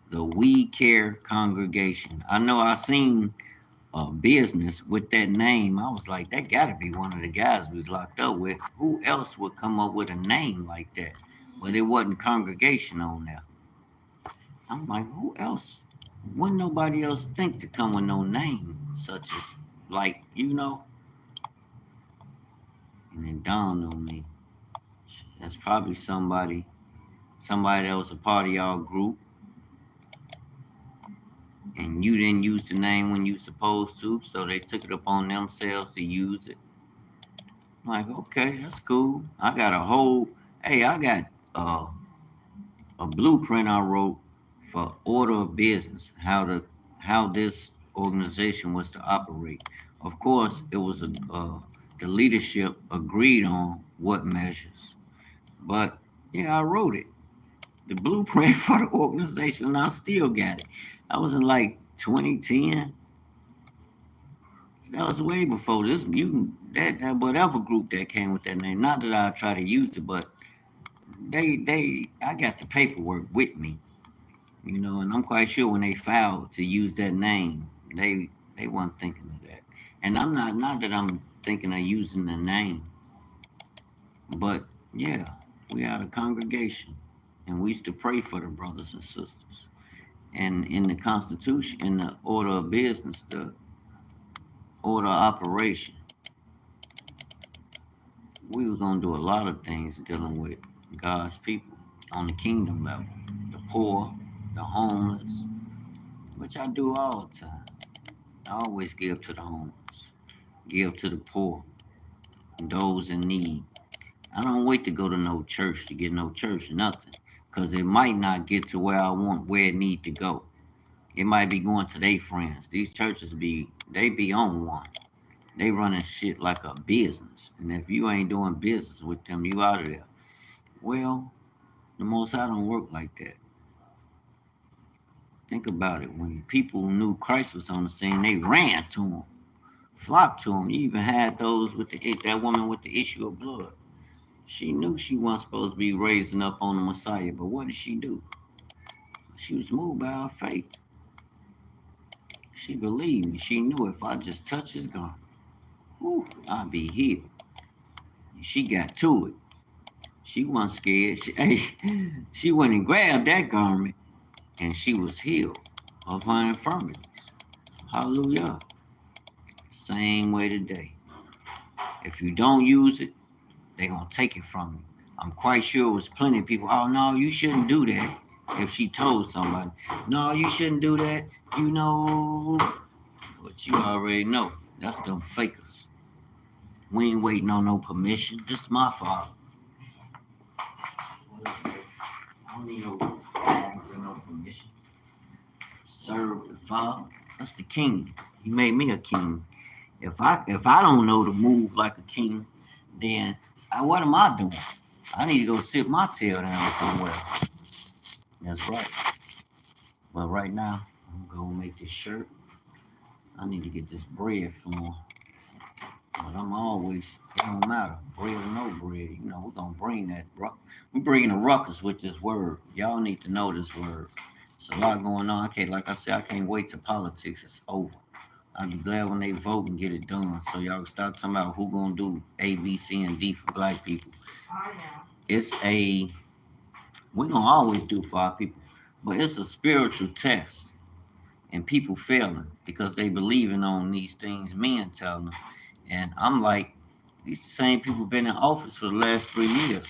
The We Care Congregation. I know I seen a business with that name. I was like, that gotta be one of the guys we was locked up with. Who else would come up with a name like that? But it wasn't congregation on there. I'm like, who else? Wouldn't nobody else think to come with no name such as, like, And it dawned on me. That's probably somebody that was a part of y'all group, and you didn't use the name when you supposed to, so they took it upon themselves to use it. I'm like, okay, that's cool. I got a blueprint I wrote for order of business, how this organization was to operate. Of course, it was the leadership agreed on what measures, but yeah, I wrote it, the blueprint for the organization, and I still got it. I was in like 2010. That was way before this. That whatever group that came with that name. Not that I try to use it, but I got the paperwork with me, and I'm quite sure when they filed to use that name, they weren't thinking of that. And I'm not that I'm thinking of using the name, but yeah, we are a congregation, and we used to pray for the brothers and sisters. And in the Constitution, in the order of business, the order of operation, we were gonna do a lot of things dealing with God's people on the kingdom level, the poor, the homeless, which I do all the time. I always give to the homeless, give to the poor, those in need. I don't wait to go to no church to get no church, nothing. because it might not get to where I want, where it need to go. It might be going to their friends. These churches they be on one. They running shit like a business. And if you ain't doing business with them, you out of there. Well, the Most High don't work like that. Think about it. When people knew Christ was on the scene, they ran to him, flocked to him. You even had those with that woman with the issue of blood. She knew she wasn't supposed to be raising up on the Messiah, but what did she do? She was moved by her faith. She believed me. She knew if I just touch his garment, I'd be healed. She got to it. She wasn't scared. She went and grabbed that garment and she was healed of her infirmities. Hallelujah. Same way today. If you don't use it, they're going to take it from you. I'm quite sure it was plenty of people, oh, no, you shouldn't do that. If she told somebody, no, you shouldn't do that, you know. But you already know. That's them fakers. We ain't waiting on no permission. This is my fault. I don't need no guidance or no permission. Serve the Father. That's the king. He made me a king. If I don't know to move like a king, then what am I doing? I need to go sit my tail down somewhere. That's right. But right now, I'm gonna make this shirt. I need to get this bread flowing. But I'm always, it don't matter, bread or no bread, we're gonna bring that. We're bringing a ruckus with this word. Y'all need to know this word. It's a lot going on. Like I said, I can't wait till politics is over. I'll be glad when they vote and get it done. So y'all can start talking about who gonna do A, B, C, and D for black people. We're gonna always do for our people, but it's a spiritual test. And people failing because they believing on these things men telling them. And I'm like, these same people been in office for the last 3 years.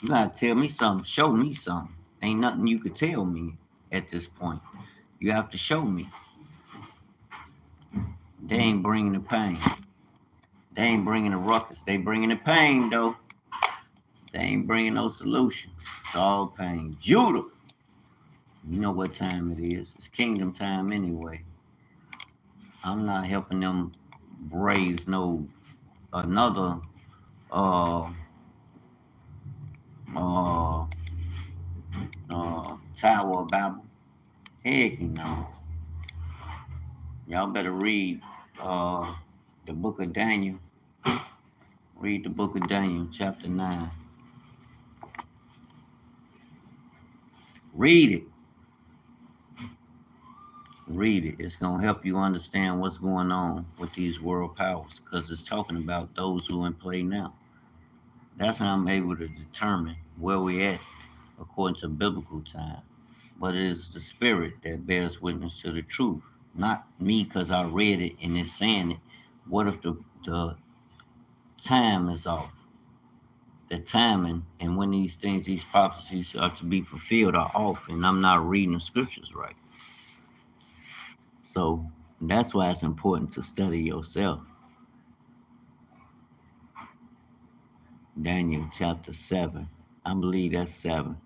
You gotta tell me something, show me something. Ain't nothing you could tell me at this point. You have to show me. They ain't bringing the pain. They ain't bringing the ruckus. They bringing the pain, though. They ain't bringing no solution. It's all pain. Judah. You know what time it is. It's kingdom time anyway. I'm not helping them raise another Tower of Babel. Heck no. Y'all better read the book of Daniel. Read the book of Daniel, chapter 9. Read it. Read it. It's going to help you understand what's going on with these world powers, because it's talking about those who in play now. That's how I'm able to determine where we at according to biblical time. But it is the spirit that bears witness to the truth, not me because I read it and it's saying it. What if the time is off? The timing and when these prophecies are to be fulfilled are off, and I'm not reading the scriptures right. So that's why it's important to study yourself. Daniel chapter 7. I believe that's 7.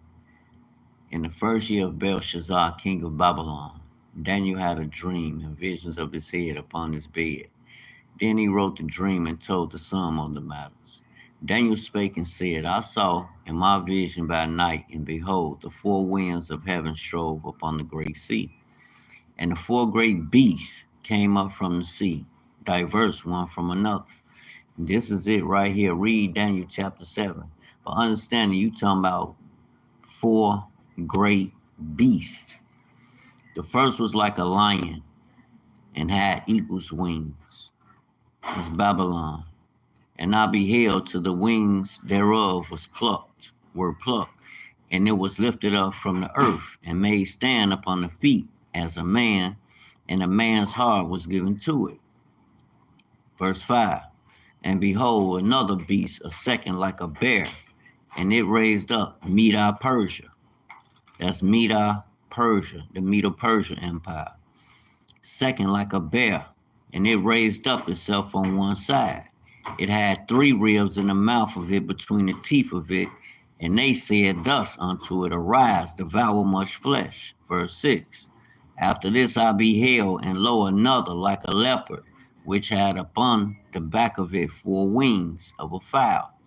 In the first year of Belshazzar, king of Babylon, Daniel had a dream and visions of his head upon his bed. Then he wrote the dream and told the sum of the matters. Daniel spake and said, I saw in my vision by night, and behold, the 4 winds of heaven strove upon the great sea. And the 4 great beasts came up from the sea, diverse one from another. And this is it right here. Read Daniel chapter 7. For understanding, you talking about 4 great beasts. The first was like a lion and had eagle's wings. It's Babylon. And I beheld till the wings thereof were plucked, and it was lifted up from the earth and made stand upon the feet as a man, and a man's heart was given to it. Verse 5. And behold, another beast, a second like a bear, and it raised up Medo Persia. That's Medo Persia, the Medo Persia Empire. Second like a bear, and it raised up itself on one side. It had 3 ribs in the mouth of it between the teeth of it, And they said thus unto it, Arise, devour much flesh. Verse 6. After this I beheld, and lo, another like a leopard, which had upon the back of it 4 wings of a fowl.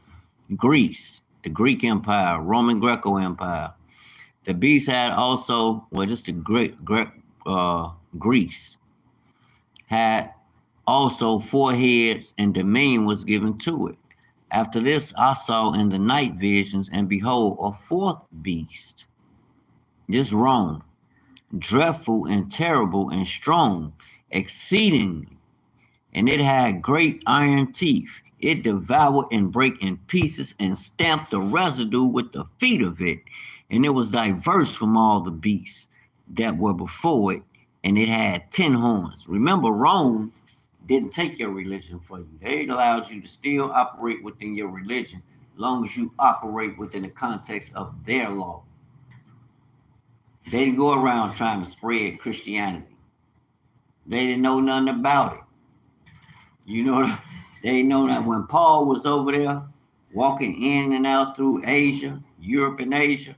Greece, the Greek Empire, Roman Greco Empire. The beast had also, well, just the Greece, had also 4 heads, and dominion was given to it. After this I saw in the night visions, and behold, a 4th beast. This Rome, dreadful and terrible and strong, exceedingly, and it had great iron teeth. It devoured and brake in pieces and stamped the residue with the feet of it. And it was diverse from all the beasts that were before it, and it had 10 horns. Remember, Rome didn't take your religion for you. They allowed you to still operate within your religion, as long as you operate within the context of their law. They didn't go around trying to spread Christianity. They didn't know nothing about it. You know, they know that when Paul was over there walking in and out through Asia, Europe and Asia,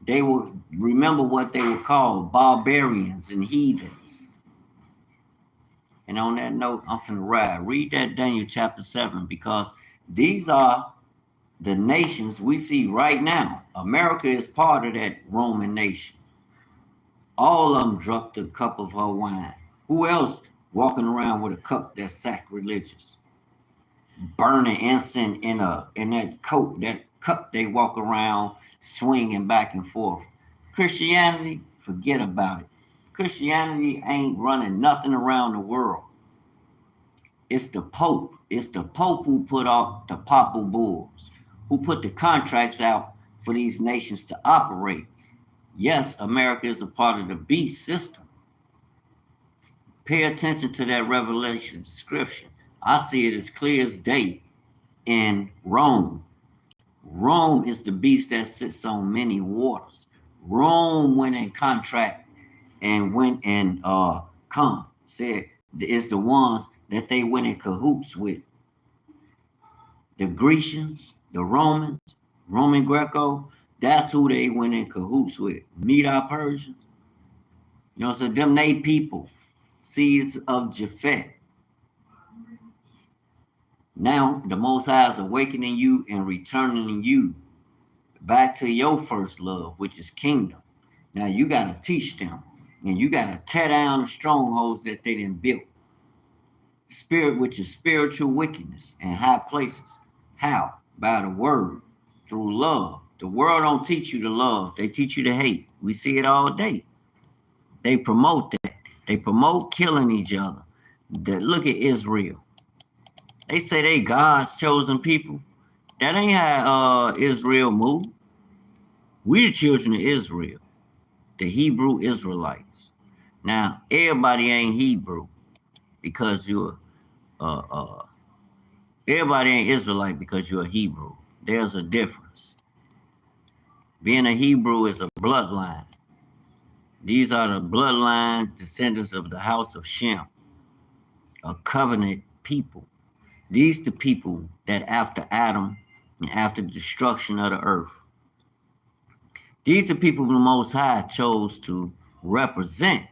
they would remember what they were called, barbarians and heathens. And on that note, I'm finna ride. Read that Daniel chapter 7, because these are the nations we see right now. America is part of that Roman nation. All of them drunk the cup of her wine. Who else walking around with a cup that's sacrilegious? Burning incense in that coat, that cup they walk around swinging back and forth. Christianity, forget about it. Christianity ain't running nothing around the world. It's the Pope. It's the Pope who put out the papal bulls, who put the contracts out for these nations to operate. Yes, America is a part of the beast system. Pay attention to that Revelation description. I see it as clear as day in Rome. Rome is the beast that sits on many waters. Rome went in contract and went and said it's the ones that they went in cahoots with. The Grecians, the Romans, Roman Greco, that's who they went in cahoots with. Medo Persians. You know, so them they people, seeds of Japhet. Now the Most High is awakening you and returning you back to your first love, which is kingdom. Now you got to teach them, and you got to tear down the strongholds that they done built. Spirit, which is spiritual wickedness in high places. How? By the word, through love. The world don't teach you to love. They teach you to hate. We see it all day. They promote that. They promote killing each other. Look at Israel. They say they God's chosen people. That ain't how Israel moved. We the children of Israel, the Hebrew Israelites. Now, everybody ain't Hebrew because you're everybody ain't Israelite because you're a Hebrew. There's a difference. Being a Hebrew is a bloodline. These are the bloodline descendants of the house of Shem, a covenant people. These the people that after Adam and after the destruction of the earth, these the people the Most High chose to represent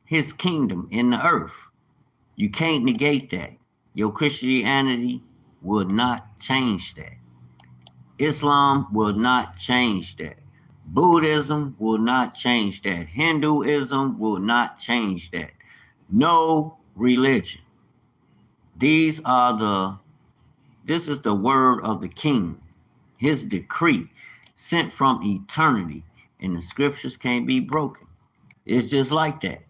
his kingdom in the earth. You can't negate that. Your Christianity will not change that. Islam will not change that. Buddhism will not change that. Hinduism will not change that. No religion. This is the word of the king, his decree sent from eternity, and the scriptures can't be broken. It's just like that.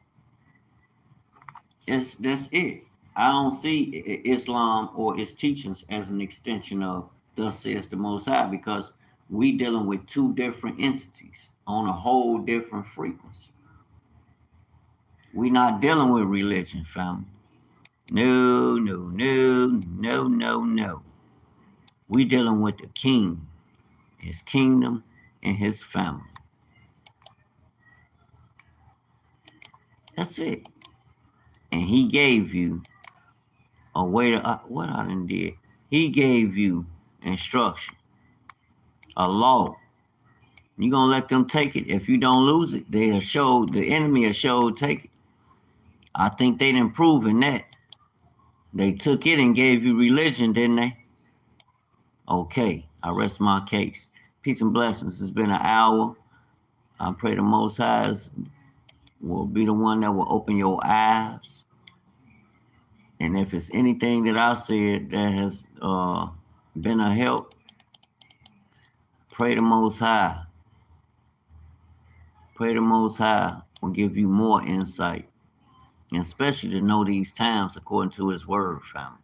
That's it. I don't see Islam or its teachings as an extension of thus says the Most High, because we dealing with 2 different entities on a whole different frequency. We not dealing with religion, family. No. We dealing with the king, his kingdom, and his family. That's it. And he gave you a way to, what I done did, he gave you instruction. a law. You're going to let them take it. If you don't lose it, the enemy will show take it. I think they done proven that. They took it and gave you religion, didn't they? Okay, I rest my case. Peace and blessings. It's been an hour. I pray the Most High will be the one that will open your eyes. And if it's anything that I said that has been a help, pray the Most High. Pray the Most High will give you more insight, and especially to know these times according to His word, family.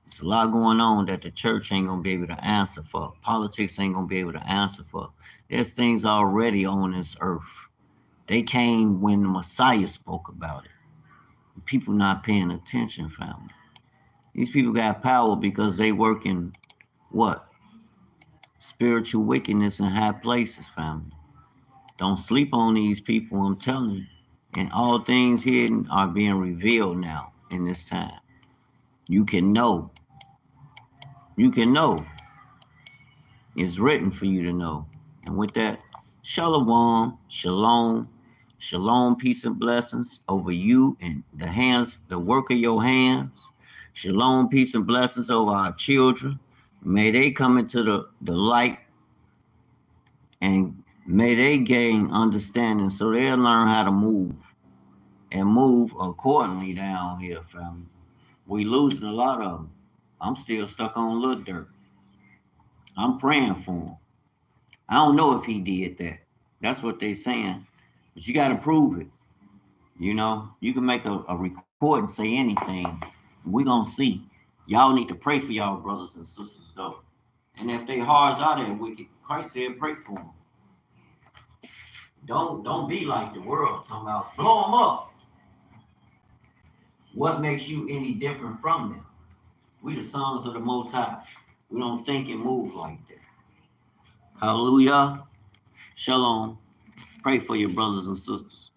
There's a lot going on that the church ain't going to be able to answer for. Politics ain't going to be able to answer for. There's things already on this earth. They came when the Messiah spoke about it. People not paying attention, family. These people got power because they work in what? Spiritual wickedness in high places, family. Don't sleep on these people, I'm telling you. And all things hidden are being revealed now in this time. You can know. You can know. It's written for you to know. And with that, shalom, shalom, shalom, peace and blessings over you and the work of your hands. Shalom, peace and blessings over our children. May they come into the light, and may they gain understanding so they'll learn how to move and move accordingly down here, family. We losing a lot of them. I'm still stuck on Little Dirt. I'm praying for him. I don't know if he did that. That's what they saying. But you got to prove it. You know, you can make a record and say anything. We're going to see. Y'all need to pray for y'all brothers and sisters, though. And if they hearts are there wicked, Christ said pray for them. Don't be like the world talking about blow them up. What makes you any different from them? We the sons of the Most High. We don't think and move like that. Hallelujah. Shalom. Pray for your brothers and sisters.